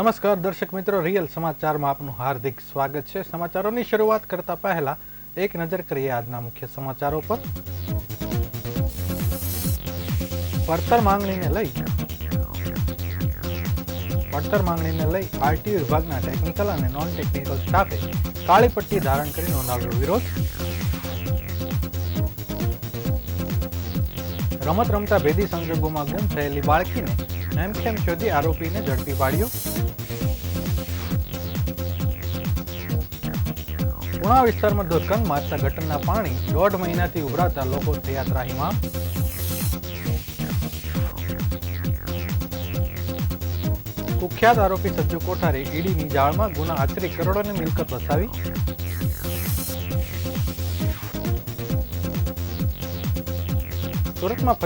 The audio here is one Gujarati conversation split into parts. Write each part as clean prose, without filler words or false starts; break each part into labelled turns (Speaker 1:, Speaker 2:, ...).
Speaker 1: નમસ્કાર દર્શક મિત્રો, રિયલ સમાચારમાં આપનું હાર્દિક સ્વાગત છે। સમાચારોની શરૂઆત કરતા પહેલા એક નજર કરીએ આજના મુખ્ય સમાચારો પર। પડતર માંગણીને લઈ આરટીઓ વિભાગના ટેકનિકલ અને નોન ટેકનિકલ સ્ટાફે કાળી પટ્ટી ધારણ કરી નોંધાવ્યો વિરોધ। રમત રમતા ભેદી સંજોગોમાં ગુમ થયેલી બાળકીને હેમખેમ શોધી આરોપીને ઝડપી પાડ્યો। પુણા વિસ્તારમાં ધોધકંગ મારતા ગટરના પાણી 1.5 મહિનાથી ઉભરાતા લોકો થયા ત્રાહિમામ। કુખ્યાત આરોપી સજ્જુ કોઠારી ઈડીની જાળમાં ગુના આચરી કરોડોની મિલકત વસાવી। સુરતમાં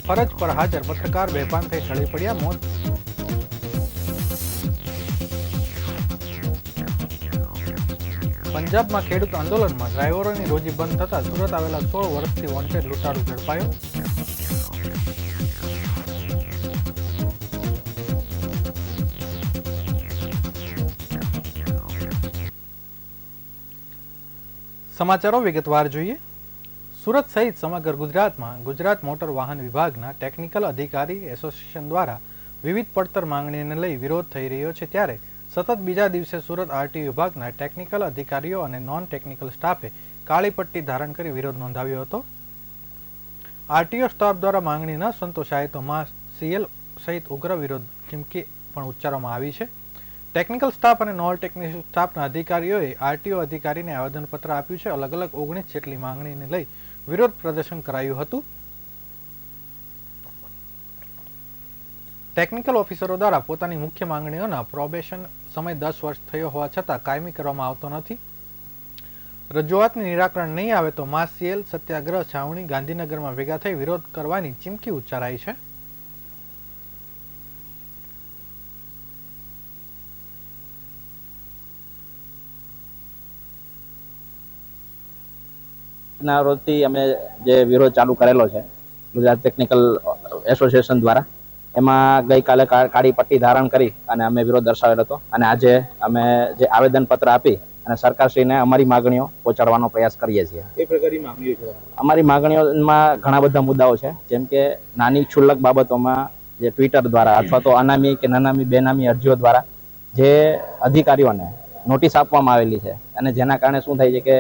Speaker 1: ફરજ પર હાજર પત્રકાર બેભાન થઈ ઢળી પડ્યા, મોત। પંજાબમાં ખેડૂત આંદોલનમાં ડ્રાઈવરોની રોજી બંધ થતા સુરત આવેલા 16 વર્ષથી વોન્ટેડ લૂંટારૂ ઝડપાયો। સમાચારો વિગતવાર જોઈએ। સુરત સહિત સમગ્ર ગુજરાતમાં ગુજરાત મોટર વાહન વિભાગના ટેકનિકલ અધિકારી એસોસિએશન દ્વારા વિવિધ પડતર માંગણીને લઈ વિરોધ થઈ રહ્યો છે, ત્યારે સતત બીજા દિવસે સુરત આરટીઓ વિભાગના ટેકનિકલ અધિકારીઓ અને નોન ટેકનિકલ સ્ટાફે કાળી પટ્ટી ધારણ કરી વિરોધ નોંધાવ્યો હતો। આરટીઓ સ્ટાફ દ્વારા માંગણી ન સંતોષાય તો સીએલ સહિત ઉગ્ર વિરોધ ચીમકી પણ ઉચ્ચારવામાં આવી છે। ટેકનિકલ સ્ટાફ અને નોન ટેકનિકલ સ્ટાફના અધિકારીઓએ આરટીઓ અધિકારીને આવેદનપત્ર આપ્યું છે। અલગ અલગ 19 જેટલી માંગણીને લઈ વિરોધ પ્રદર્શન કરાયું હતું। ટેકનિકલ ઓફિસરો દ્વારા પોતાની મુખ્ય માંગણીઓના પ્રોબેશન સમય 10 વર્ષ થયો હોવા છતાં કાયમી કરવામાં આવતો નથી। રજૂઆતનું નિરાકરણ નહીં આવે તો સીએલ સત્યાગ્રહ છાવણી ગાંધીનગરમાં ભેગા થઈ વિરોધ કરવાની ચીમકી ઉચ્ચારાઈ છે।
Speaker 2: ના રોજથી અમે જે વિરોધ ચાલુ કરેલો છે ગુજરાત ટેકનિકલ એસોસિએશન દ્વારા, એમાં ગઈકાલે કાળી પટ્ટી ધારણ કરી અને અમે વિરોધ દર્શાવેલો હતો અને આજે અમે જે આવેદનપત્ર આપી અને સરકારશ્રીને અમારી માંગણીઓ પહોંચાડવાનો પ્રયાસ કરીએ છીએ।
Speaker 3: એ પ્રકારની માંગણીઓ છે?
Speaker 2: અમારી માંગણીઓમાં ઘણા બધા મુદ્દાઓ છે, જેમ કે નાની ક્ષુલ્લક બાબતોમાં જે ટ્વિટર દ્વારા અથવા તો અનામી કે નનામી બેનામી અરજીઓ દ્વારા જે અધિકારીઓને નોટિસ આપવામાં આવેલી છે અને જેના કારણે શું થાય છે કે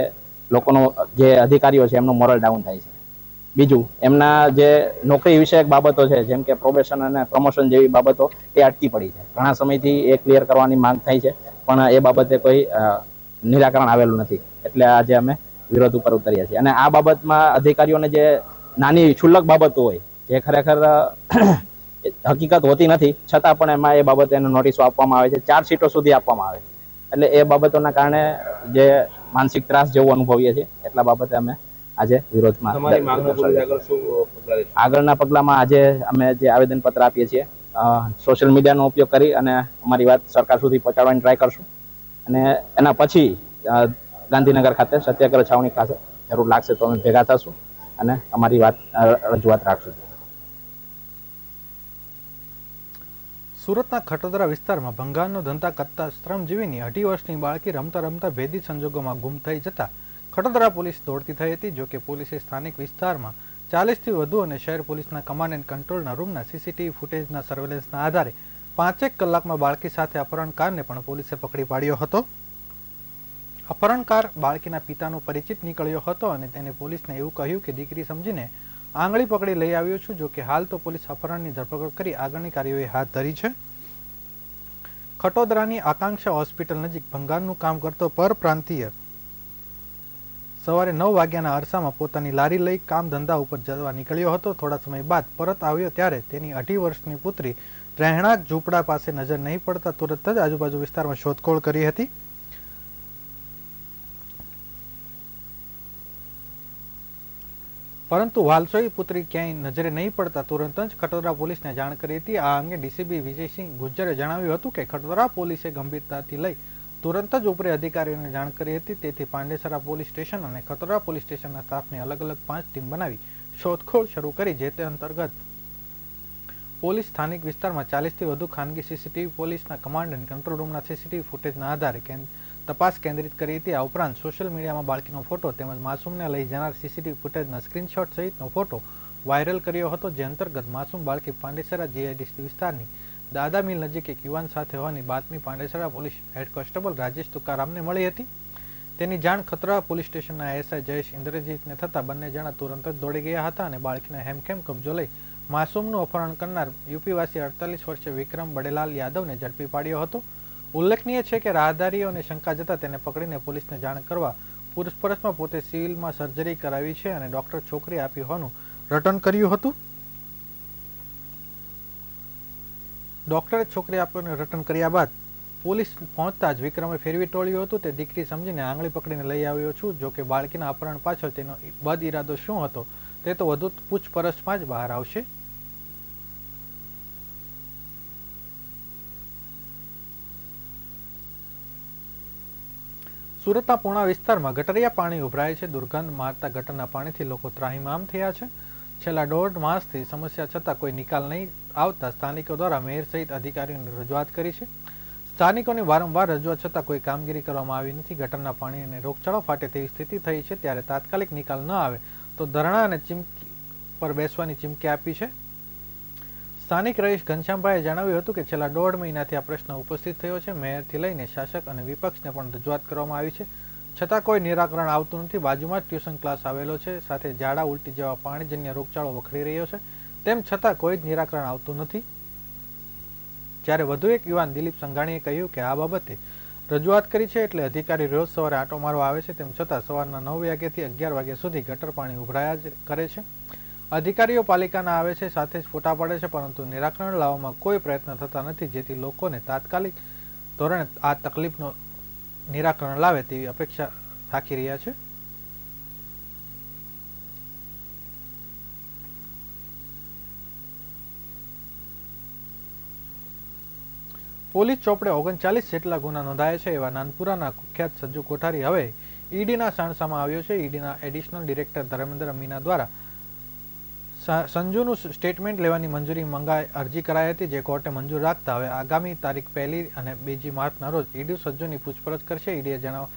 Speaker 2: લોકોનો જે અધિકારીઓ છે એમનું મોરલ ડાઉન થાય છે। બીજું, એમના જે નોકરી વિષયક બાબતો છે જેમ કે પ્રોબેશન અને પ્રમોશન જેવી બાબતો એ અટકી પડી છે। ઘણા સમયથી એ ક્લિયર કરવાની માંગ થાય છે, પણ એ બાબતે કોઈ નિરાકરણ આવેલું નથી, એટલે આજે અમે વિરોધ ઉપર ઉતર્યા છીએ। અને આ બાબતમાં અધિકારીઓને જે નાની ક્ષુલ્લક બાબતો હોય જે ખરેખર હકીકત હોતી નથી, છતાં પણ એમાં એ બાબતે એને નોટિસો આપવામાં આવે છે, 4 સીટો સુધી આપવામાં આવે છે। એટલે એ બાબતોના કારણે જે માનસિક ત્રાસ જેવું અનુભવીએ છીએ, એટલા બાબતે અમે આજે વિરોધમાં આગળના પગલામાં આજે અમે જે આવેદનપત્ર આપીએ છીએ સોશિયલ મીડિયાનો ઉપયોગ કરી અને અમારી વાત સરકાર સુધી પહોંચાડવાની ટ્રાય કરશું અને એના પછી ગાંધીનગર ખાતે સત્યાગ્રહ છાવણી ખાતે જરૂર લાગશે તો અમે ભેગા થશું અને અમારી વાત રજૂઆત રાખશું।
Speaker 1: સુરતના ખટોદરા વિસ્તારમાં ભંગારનો ધંધા કરતા શ્રમજીવીની 2.5 વર્ષની બાળકી રમતા રમતા ભેદી સંજોગોમાં ગુમ થઈ જતા ખટોદરા પોલીસ દોડતી થઈ હતી। જો કે પોલીસે સ્થાનિક વિસ્તારમાં 40થી વધુ અને શહેર પોલીસના કમાન્ડ એન્ડ કંટ્રોલના રૂમના સીસીટીવી ફૂટેજના સર્વેલન્સના આધારે 5 કલાકમાં બાળકી સાથે અપહરણકારને પણ પોલીસે પકડી પાડ્યો હતો। અપહરણકાર બાળકીના પિતાનો પરિચિત નીકળ્યો હતો અને તેને પોલીસને એવું કહ્યું કે દીકરી સમજીને આંગળી પકડી લઈ આવ્યો છું। જો કે હાલ તો પોલીસ અપહરણની ધરપકડ કરી આગળની કાર્યવાહી હાથ ધરી છે। ખટોદરાની આકાંક્ષા હોસ્પિટલ નજીક ભંગારનું કામ કરતો પરપ્રાંતીય સવારે 9 વાગ્યાના અરસામાં પોતાની લારી લઈ કામ ધંધા ઉપર જવા નીકળ્યો હતો। થોડા સમય બાદ પરત આવ્યો ત્યારે તેની 2.5 વર્ષની પુત્રી રહેણાંક ઝૂંપડા પાસે નજર નહીં પડતા તુરંત જ આજુબાજુ વિસ્તારમાં શોધખોળ કરી હતી। પરંતુ વાલસોઈ પુત્રી ક્યાંય નજરે નહીં પડતા તુરંત જ ખટોદરા પોલીસને જાણ કરી હતી। આ અંગે ડીસીપી વિજયસિંહ ગુજ્જરે જણાવ્યું હતું કે ખટોદરા પોલીસે ગંભીરતાથી લઈ તુરંત જ ઉપરી અધિકારીઓને જાણ કરી હતી, તેથી પાંડેસરા પોલીસ સ્ટેશન અને ખટોદરા પોલીસ સ્ટેશનના સ્ટાફની અલગ અલગ 5 ટીમ બનાવી શોધખોળ શરૂ કરી, જે તે અંતર્ગત પોલીસ સ્થાનિક વિસ્તારમાં 40થી વધુ ખાનગી સીસીટીવી પોલીસના કમાન્ડ અને કંટ્રોલ રૂમના સીસીટીવી ફૂટેજના આધારે તપાસ કેન્દ્રિત કરી હતી. આ ઉપરાંત સોશિયલ મીડિયામાં બાળકીનો ફોટો તેમજ માસૂમને લઈ જનાર સીસીટીવી ફૂટેજના સ્ક્રીનશોટ સહિતનો ફોટો વાયરલ કર્યો હતો, જે અંતર્ગત માસૂમ બાળકી પાંડેસરા જીઆઈડીસી વિસ્તારની દાદા મિલ નજીક એક યુવાન સાથે હોવાની બાતમી Pandesara police head constable Rajesh તુકારામને મળી હતી. તેની જાણ ખતરા પોલીસ સ્ટેશનના એસઆઈ જયેશ ઇન્દ્રજીતને થતાં બંને જણા તુરંત જ દોડી ગયા હતા અને બાળકીને હેમખેમ કબજો લઈ માસૂમનું અપહરણ કરનાર યુપીવાસી 48 વર્ષીય વિક્રમ બડેલાલ યાદવને ઝડપી પાડ્યો હતો. ઉલ્લેખનીય છે કે રાહદારીઓને શંકા જતા તેને પકડીને પોલીસને જાણ કરવા પૂછપરછમાં પોતે સિવિલમાં સર્જરી કરાવી છે અને ડોક્ટર છોકરી આપી હોવાનું રટન કર્યું હતું. ડોક્ટરે છોકરી આપવાનું રટન કર્યા બાદ પોલીસ પહોંચતા જ વિક્રમે ફેરવી ટોળ્યું હતું. તે દીકરી સમજીને આંગળી પકડીને લઈ આવ્યો છું. જો કે બાળકીના અપહરણ પાછળ તેનો બદ ઇરાદો શું હતો તે તો વધુ પૂછપરછમાં જ બહાર આવશે. સુરતના પૂર્ણા વિસ્તારમાં ગટરિયા પાણી ઉભરાય છે. દુર્ગંધ મારતા ગટરના પાણીથી લોકો ત્રાહિમામ થયા છે. છેલ્લા 1.5 માસથી સમસ્યા છતાં કોઈ નિકાલ નહીં આવતા સ્થાનિકો દ્વારા મેયર સહિત અધિકારીઓને રજૂઆત કરી છે. સ્થાનિકોની વારંવાર રજૂઆત છતાં કોઈ કામગીરી કરવામાં આવી નથી. ગટરના પાણી અને રોગચાળો ફાટે તેવી સ્થિતિ થઈ છે, ત્યારે તાત્કાલિક નિકાલ ન આવે તો ધરણા અને ચીમકી પર બેસવાની ચીમકી આપી છે. સ્થાનિક રહીશ ઘનશ્યામભાઈએ જણાવ્યું હતું કે છેલ્લા 1.5 મહિનાથી આ પ્રશ્ન ઉપસ્થિત થયો છે. મેયરથી લઈને શાસક અને વિપક્ષને પણ રજૂઆત કરવામાં આવી છે, છતાં કોઈ નિરાકરણ આવતું નથી. બાજુમાં જ ટ્યુશન ક્લાસ આવેલો છે, સાથે ઝાડા ઉલટી જેવા પાણીજન્ય રોગચાળો વખરી રહ્યો છે, તેમ છતાં કોઈ જ નિરાકરણ આવતું નથી. જ્યારે વધુ એક યુવાન દિલીપ સંઘાણીએ કહ્યું કે આ બાબતે રજૂઆત કરી છે એટલે અધિકારી રોજ સવારે આંટો મારવા આવે છે, તેમ છતાં સવારના 9 વાગ્યાથી 11 વાગ્યા સુધી ગટર પાણી ઉભરાયા જ કરે છે. અધિકારીઓ પાલિકાના આવે છે, સાથે જ ફોટા પાડે છે, પરંતુ નિરાકરણ લાવવામાં કોઈ પ્રયત્ન થતા નથી, જેથી લોકોને તાત્કાલિક ધોરણે આ તકલીફનો નિરાકરણ લાવે તેવી અપેક્ષા રાખી રહ્યા છે. પોલીસ ચોપડે 39 જેટલા ગુના નોંધાયા છે. એવા નાનપુરાના કુખ્યાત સજ્જુ કોઠારી હવે ઈડીના સાણસામાં આવ્યો છે. ઈડીના એડિશનલ ડિરેક્ટર ધર્મેન્દ્ર મીના દ્વારા સંજુનું સ્ટેટમેન્ટ લેવાની મંજૂરી અરજી કરાઈ હતી, જે કોર્ટે મંજૂર રાખતા હવે આગામી તારીખ 1 અને 2 માર્ચના રોજ ઈડી સજ્જુની પૂછપરછ કરશે. ઈડીએ જણાવવા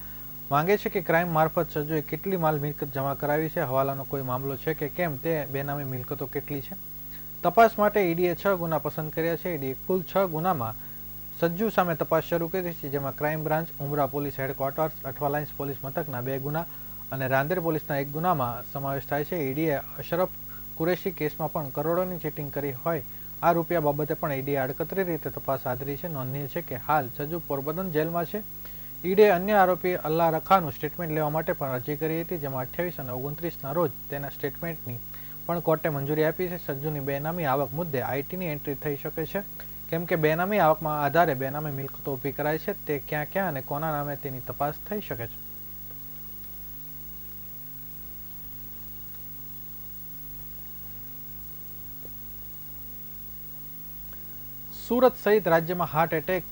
Speaker 1: માંગે છે કે ક્રાઇમ મારફત સજ્જુએ કેટલી માલ મિલકત જમા કરાવી છે, હવાલાનો કોઈ મામલો છે કે કેમ, તે બેનામી મિલકતો કેટલી છે. તપાસ માટે ઈડીએ 6 ગુના પસંદ કર્યા છે. ઈડીએ કુલ 6 ગુનામાં સજ્જુ સામે તપાસ શરૂ કરી છે, જેમાં crime branch, Umra police headquarters, Athwa lines police મથકના 2 ગુના અને રાંદેર પોલીસના 1 ગુનામાં સમાવેશ થાય છે. ઈડીએ અશરફ કુરેશી કેસમાં પણ કરોડોની ચીટિંગ કરી હોય આ રૂપિયા બાબતે પણ ઈડીએ આડકતરી રીતે તપાસ આદરી છે. નોંધનીય છે કે હાલ સજ્જુ પોરબંદર જેલમાં છે. ઈડીએ અન્ય આરોપી અલ્લાહ રખાનું સ્ટેટમેન્ટ લેવા માટે પણ અરજી કરી હતી, જેમાં 28 અને 29ના રોજ તેના સ્ટેટમેન્ટની પણ કોર્ટે મંજૂરી આપી છે. સજ્જુની બેનામી આવક મુદ્દે આઈટીની એન્ટ્રી થઈ શકે છે, કેમ કે બેનામી આવકમાં આધારે બેનામી મિલકતો ઊભી કરાય છે. તે ક્યાં ક્યાં અને કોના નામે તેની તપાસ થઈ શકે છે. સુરત સહિત રાજ્યમાં હાર્ટ એટેક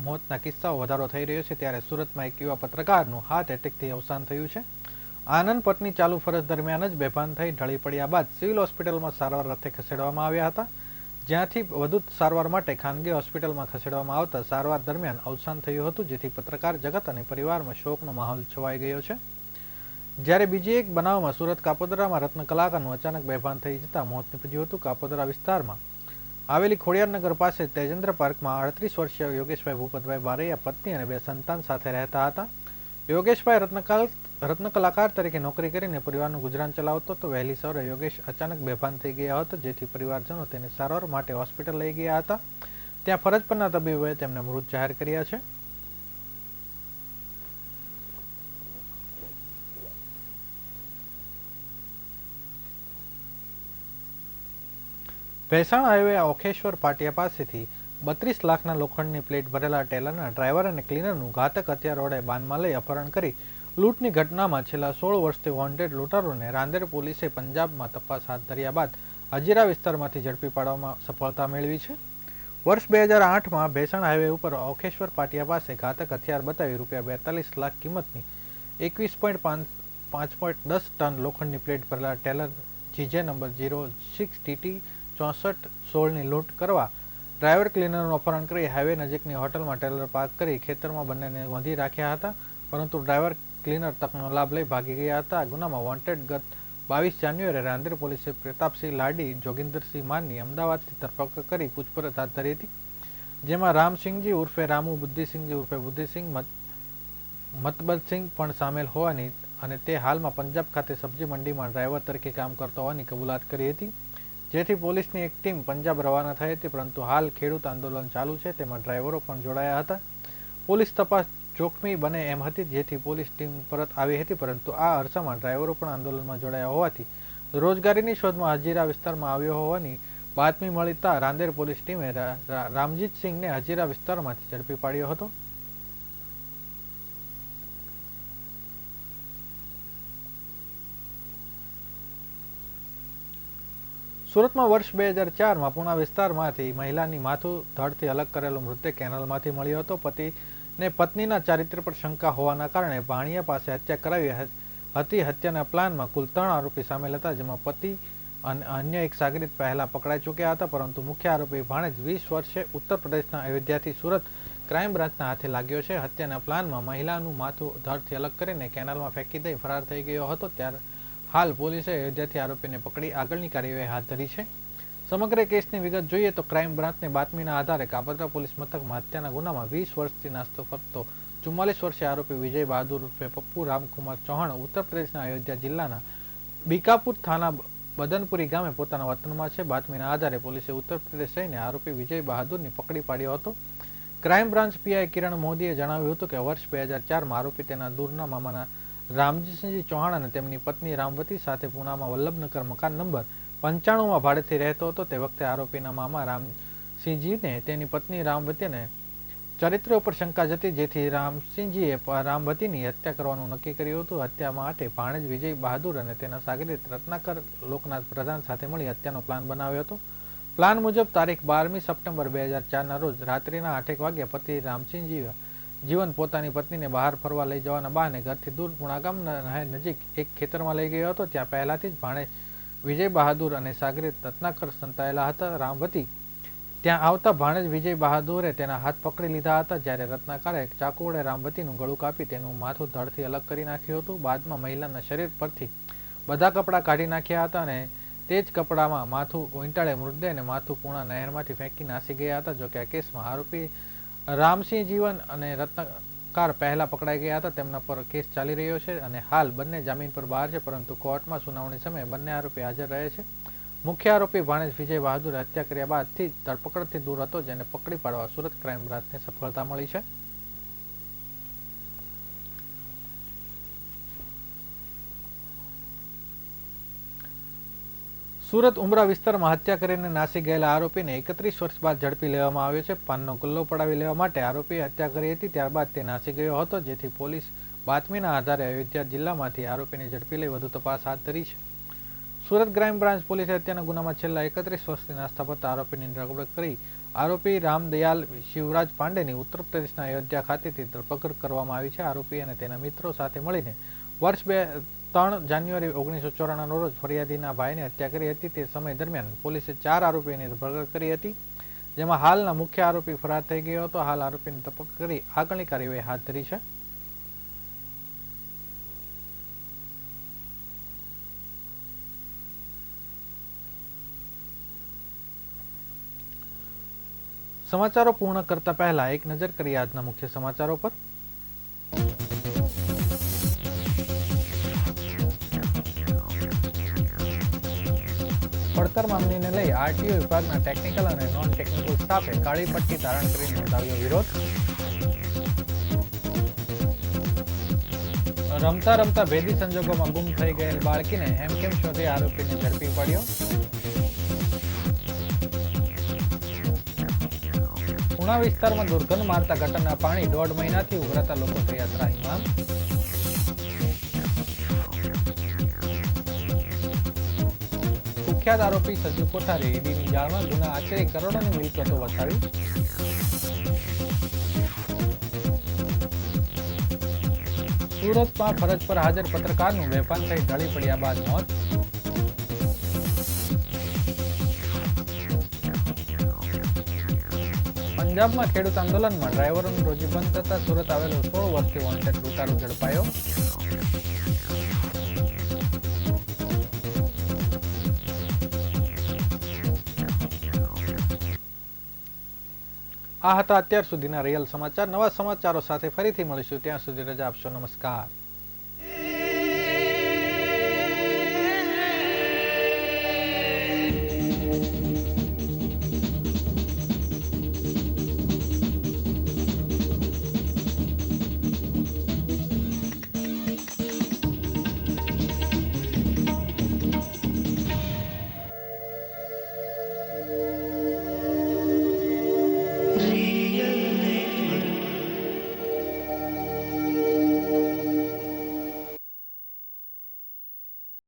Speaker 1: મોતના કિસ્સાઓ વધારો થઈ રહ્યો છે, ત્યારે સુરતમાં એક યુવા પત્રકારનું હાર્ટ એટેકથી અવસાન થયું છે. આનંદ પત્ની ચાલુ ફરજ દરમિયાન જ બેભાન થઈ ઢળી પડ્યા બાદ સિવિલ હોસ્પિટલમાં સારવાર અર્થે ખસેડવામાં આવ્યા હતા, જ્યાંથી વધુ સારવાર માટે ખાનગી હોસ્પિટલમાં ખસેડવામાં આવતા સારવાર દરમિયાન અવસાન થયું હતું, જેથી પત્રકાર જગત અને પરિવારમાં શોકનો માહોલ છવાઈ ગયો છે. જ્યારે બીજી એક બનાવમાં સુરત કાપોદરામાં રત્ન કલાકારનું અચાનક બેભાન થઈ જતા મોત નીપજ્યું હતું. કાપોદરા વિસ્તારમાં આવેલી ખોડિયારનગર પાસે તેજેન્દ્ર પાર્કમાં 38 વર્ષીય યોગેશભાઈ ભૂપતભાઈ બારૈયા પત્ની અને 2 સંતાન સાથે રહેતા હતા. યોગેશભાઈ રત્ન કલાકાર તરીકે નોકરી કરીને પરિવારનું ગુજરાન ચલાવતો હતો. વહેલી સવારે યોગેશ અચાનક બેભાન થઈ ગયા હતો, જેથી પરિવારજનો તેને સારવાર માટે હોસ્પિટલ લઈ ગયા હતા. ત્યાં ફરજ પરના તબીબોએ તેમને મૃત જાહેર કર્યા છે. ભેસાણ હાઈવે ઓખેશ્વર પાટિયા પાસેથી 32 લાખના લોખંડની પ્લેટ ભરેલા ટેલરના ડ્રાઈવર અને ક્લીનરનું ઘાતક હથિયાર વડે બાનમાં લઈ અપહરણ કરી લૂંટની ઘટનામાં છેલ્લા 16 વર્ષથી વોન્ટેડ લૂંટારૂને રાંદેર પોલીસે પંજાબમાં તપાસ હાથ ધર્યા બાદ હજીરા વિસ્તારમાંથી ઝડપી પાડવામાં સફળતા મેળવી છે. વર્ષ 2008માં ભેસાણ હાઈવે ઉપર ઓખેશ્વર પાટિયા પાસે ઘાતક હથિયાર બતાવી ₹42 લાખ કિંમતની 21.5 ટન લોખંડની પ્લેટ ભરેલા ટેલર GJ નંબર 06TT 6416 લૂંટ કરવા ડ્રાઈવર ક્લીનરનું અપહરણ કરી હાઈવે નજીકની હોટલમાં ટ્રેલર પાર્ક કરી ખેતરમાં બંનેને બાંધી રાખ્યા હતા, પરંતુ ડ્રાઈવર ક્લીનર તકનો લાભ લઈ ભાગી ગયા હતા. આ ગુનામાં વોન્ટેડ ગત 22 જાન્યુઆરીએ રાંદેર પોલીસે પ્રતાપસિંહ લાડી જોગિંદરસિંહ માનની અમદાવાદથી ધરપકડ કરી પૂછપરછ હાથ ધરી હતી, જેમાં રામસિંહજી ઉર્ફે રામુ, બુદ્ધિસિંહજી ઉર્ફે બુદ્ધિસિંહ, મતબલસિંહ પણ સામેલ હોવાની અને તે હાલમાં પંજાબ ખાતે સબ્જી મંડીમાં ડ્રાઈવર તરીકે કામ કરતો હોવાની કબૂલાત કરી હતી, જેથી પોલીસની એક ટીમ પંજાબ રવાના થઈ હતી. પરંતુ હાલ ખેડૂત આંદોલન ચાલુ છે, તેમાં ડ્રાઈવરો પણ જોડાયા હતા. પોલીસ તપાસ જોખમી બને એમ હતી, જેથી પોલીસ ટીમ પરત આવી હતી, પરંતુ આ અરસામાં ડ્રાઈવરો પણ આંદોલનમાં જોડાયા હોવાથી રોજગારીની શોધમાં હજીરા વિસ્તારમાં આવ્યો હોવાની બાતમી મળતા રાંદેર પોલીસ ટીમે રામજીતસિંહને હજીરા વિસ્તારમાંથી ઝડપી પાડ્યો હતો. સુરતમાં વર્ષ 2004માં પુણા વિસ્તારમાંથી મહિલાની માથું ધડથી અલગ કરેલો મૃતદેહ કેનાલમાંથી મળ્યો હતો. પતિને પત્નીના ચારિત્ર્ય પર શંકા હોવાના કારણે ભાણિયા પાસે હત્યા કરાવી હતી. હત્યાના પ્લાનમાં કુલ 3 આરોપી સામેલ હતા, જેમાં પતિ અને અન્ય એક સાગરીત પહેલા પકડાઈ ચૂક્યા હતા, પરંતુ મુખ્ય આરોપી ભાણેજ 20 વર્ષે ઉત્તર પ્રદેશના અયોધ્યાથી સુરત ક્રાઇમ બ્રાન્ચના હાથે લાગ્યો છે. હત્યાના પ્લાનમાં મહિલાનું માથું ધડથી અલગ કરીને કેનાલમાં ફેંકી દઈ ફરાર થઈ ગયો હતો. ત્યારે હાલ પોલીસે અયોધ્યાથી આરોપીને પકડી આગળની કાર્યવાહી હાથ ધરી છે. સમગ્ર કેસની વિગત જોઈએ તો ક્રાઇમ બ્રાન્ચની બાતમીના આધારે કાપોદ્રા પોલીસ મથકમાં હત્યાના ગુનામાં 20 વર્ષથી નાસ્તો કરતો 44 વર્ષીય આરોપી વિજય બહાદુર ઉર્ફે પપ્પુ રામકુમાર ચૌહાણ ઉત્તર પ્રદેશના અયોધ્યા જિલ્લાના બીકાપુર થાના બદનપુરી ગામે પોતાના વતનમાં છે. બાતમીના આધારે પોલીસે ઉત્તર પ્રદેશ જઈને આરોપી વિજય બહાદુરની પકડી પાડ્યો હતો. ક્રાઇમ બ્રાન્ચ પીઆઈ કિરણ મોદીએ જણાવ્યું હતું કે વર્ષ 2004માં આરોપી તેના દૂરના મામાના રામજીતસિંહ ચૌહાણ અને તેમની પત્ની રામવતી સાથે પુણામાં વલ્લભનગર મકાન નંબર 95માં ભાડેથી રહેતો હતો. તે વખતે આરોપીના મામા રામસિંહજીને તેની પત્ની રામવતીને ચરિત્ર ઉપર શંકા જતી, જેથી રામસિંહજીએ રામવતીની હત્યા કરવાનું નક્કી કર્યું હતું. હત્યા માટે ભાણેજ વિજય બહાદુર અને તેના સાગરીત રત્નાકર લોકનાથ પ્રધાન સાથે મળી હત્યાનો પ્લાન બનાવ્યો હતો. પ્લાન મુજબ તારીખ 12મી સપ્ટેમ્બર 2004ના રોજ રાત્રિના 8 વાગ્યે પતિ રામસિંહજીવન પોતાની પત્નીને બહાર ફરવા લઈ જવાના બહાને ઘરથી દૂર પુણા ગામના નહેર નજીક એક ખેતરમાં લઈ ગયો હતો. ત્યાં પહેલાથી જ ભાણેજ વિજય બહાદુર અને સાગરીત રત્નાકર સંતાયેલા હતા. રામવતી ત્યાં આવતા ભાણેજ વિજય બહાદુરે તેના હાથ પકડી લીધા હતા, જ્યારે રત્નાકરે ચાકુ વડે રામવતીનું ગળું કાપી તેનું માથું ધડથી અલગ કરી નાખ્યું હતું. બાદમાં મહિલાના શરીર પરથી બધા કપડાં કાઢી નાખ્યા હતા અને તે જ કપડામાં માથું વીંટાળે મૃતદેહને માથું પુણા નહેરમાંથી ફેંકી નાસી ગયા હતા. જોકે આ કેસમાં આરોપી રામસિંહ જીવન અને રત્નાકર પહેલા પકડાઈ ગયા હતા. તેમના પર કેસ ચાલી રહ્યો છે અને હાલ બંને જામીન પર બહાર છે, પરંતુ કોર્ટમાં સુનાવણી સમયે બંને આરોપી હાજર રહે છે. મુખ્ય આરોપી ભાણેજ વિજય બહાદુર હત્યા કર્યા બાદથી ધરપકડથી દૂર હતો, જેને પકડી પાડવા સુરત ક્રાઇમ બ્રાન્ચને સફળતા મળી છે. સુરત ઉમરા વિસ્તારમાં હત્યા કરીને નાસી ગયેલા આરોપીને 31 વર્ષ બાદ ઝડપી લેવામાં આવ્યો છે. પાનનો ગુલ્લો પડાવી લેવા માટે આરોપીએ હત્યા કરી હતી, ત્યારબાદ તે નાસી ગયો હતો, જેથી પોલીસ બાતમીના આધારે અયોધ્યા જિલ્લામાંથી આરોપીને ઝડપી લઈ વધુ તપાસ હાથ ધરી છે. સુરત ક્રાઇમ બ્રાન્ચ પોલીસે હત્યાના ગુનામાં છેલ્લા 31 વર્ષથી નાસ્તા ફરતા આરોપીની ધરપકડ કરી આરોપી રામદયાલ શિવરાજ પાંડેની ઉત્તર પ્રદેશના અયોધ્યા ખાતેથી ધરપકડ કરવામાં આવી છે. આરોપી અને તેના મિત્રો સાથે મળીને વર્ષ 3 જાન્યુઆરી 1994ના રોજ ફરિયાદીના ભાઈને હત્યા કરી હતી. તે સમય દરમિયાન પોલીસે 4 આરોપીની ધરપકડ કરી હતી, જેમાં હાલના મુખ્ય આરોપી ફરાર થઈ ગયો હતો. હાલ આરોપીની ધરપકડ કરી આગળની કાર્યવાહી હાથ ધરી છે. સમાચારો પૂર્ણ કરતા પહેલા એક નજર કરીએ આજના મુખ્ય સમાચારો પર. પડતર માંગણીને લઈ આરટીઓ વિભાગના ટેકનિકલ અને નોન ટેકનિકલ સ્ટાફે કાળી પટ્ટી ધારણ કરી નોંધાવ્યો વિરોધ. રમતા રમતા ભેદી સંજોગોમાં ગુમ થઈ ગયેલ બાળકીને હેમખેમ શોધી આરોપીને ઝડપી પડ્યો. પુણા વિસ્તારમાં દુર્ગંધ મારતા ગટરના પાણી 1.5 મહિનાથી ઉભરાતા લોકો થયા ત્રાહિમામ. કુખ્યાત આરોપી સજ્જુ કોઠારી ઈડીની જાળમાં ગુના આચરી કરોડોની મિલકતો વસાવી. સુરતમાં ફરજ પર હાજર પત્રકારનું બેભાન થઈ ઢળી પડ્યા બાદ મોત. પંજાબમાં ખેડૂત આંદોલનમાં ડ્રાઈવરોની રોજી બંધ થતા સુરત આવેલો 16 વર્ષથી વોન્ટેડ લૂંટારો ઝડપાયો. આ હતા અત્યાર સુધીના રિયલ સમાચાર. નવા સમાચારો સાથે ફરીથી મળીશું. ત્યાં સુધી રજા આપશો. નમસ્કાર.